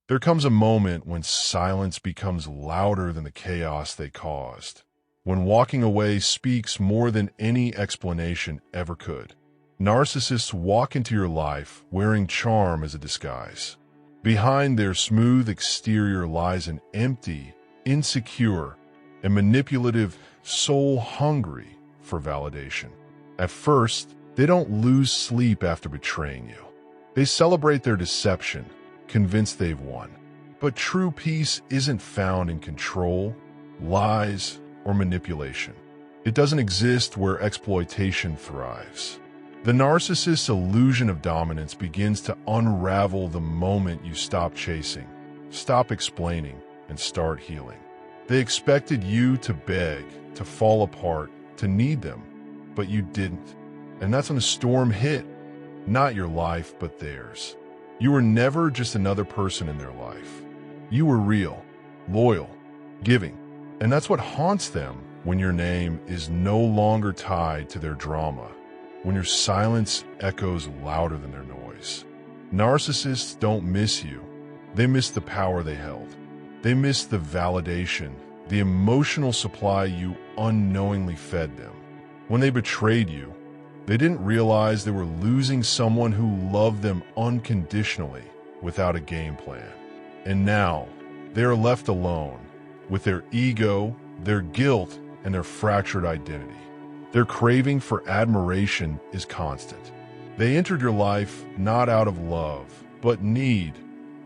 There comes a moment when silence becomes louder than the chaos they caused, when walking away speaks more than any explanation ever could. Narcissists walk into your life wearing charm as a disguise. Behind their smooth exterior lies an empty, insecure, and manipulative soul hungry for validation. At first, they don't lose sleep after betraying you. They celebrate their deception, convinced they've won. But true peace isn't found in control, lies, or manipulation. It doesn't exist where exploitation thrives. The narcissist's illusion of dominance begins to unravel the moment you stop chasing, stop explaining, and start healing. They expected you to beg, to fall apart, to need them, but you didn't. And that's when the storm hit. Not your life, but theirs. You were never just another person in their life. You were real, loyal, giving. And that's what haunts them when your name is no longer tied to their drama, when your silence echoes louder than their noise. Narcissists don't miss you. They miss the power they held. They miss the validation, the emotional supply you unknowingly fed them. When they betrayed you, they didn't realize they were losing someone who loved them unconditionally without a game plan. And now, they are left alone with their ego, their guilt, and their fractured identity. Their craving for admiration is constant. They entered your life not out of love, but need,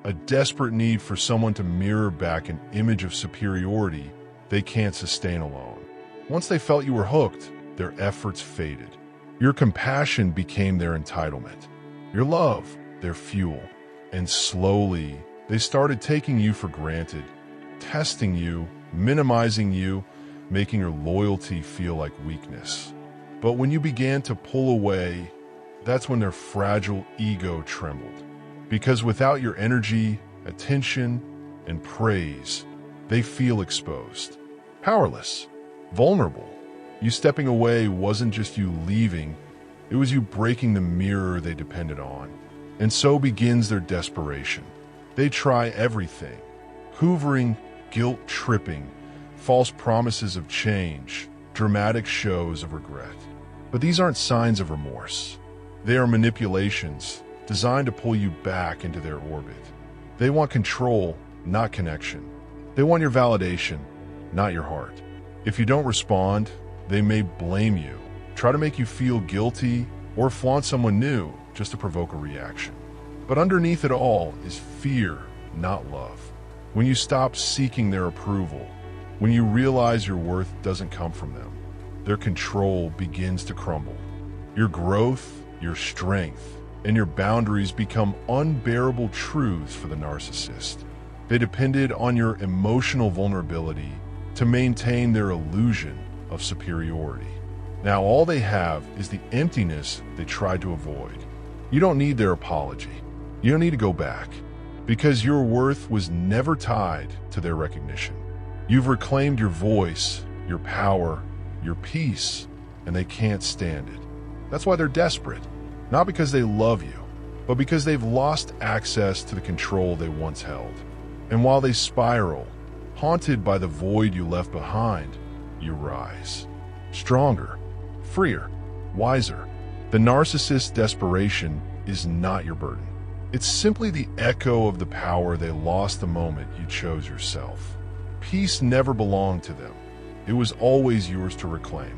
a desperate need for someone to mirror back an image of superiority they can't sustain alone. Once they felt you were hooked, their efforts faded. Your compassion became their entitlement, your love, their fuel. And slowly, they started taking you for granted, testing you, minimizing you, making your loyalty feel like weakness. But when you began to pull away, that's when their fragile ego trembled. Because without your energy, attention, and praise, they feel exposed, powerless, vulnerable. You stepping away wasn't just you leaving, it was you breaking the mirror they depended on. And so begins their desperation. They try everything, hoovering, guilt-tripping, false promises of change, dramatic shows of regret. But these aren't signs of remorse. They are manipulations designed to pull you back into their orbit. They want control, not connection. They want your validation, not your heart. If you don't respond, they may blame you, try to make you feel guilty, or flaunt someone new just to provoke a reaction. But underneath it all is fear, not love. When you stop seeking their approval, when you realize your worth doesn't come from them, their control begins to crumble. Your growth, your strength, and your boundaries become unbearable truths for the narcissist. They depended on your emotional vulnerability to maintain their illusion of superiority. Now all they have is the emptiness they tried to avoid. You don't need their apology. You don't need to go back, because your worth was never tied to their recognition. You've reclaimed your voice, your power, your peace, and they can't stand it. That's why they're desperate, not because they love you, but because they've lost access to the control they once held. And while they spiral, haunted by the void you left behind, you rise. Stronger, freer, wiser. The narcissist's desperation is not your burden. It's simply the echo of the power they lost the moment you chose yourself. Peace never belonged to them. It was always yours to reclaim.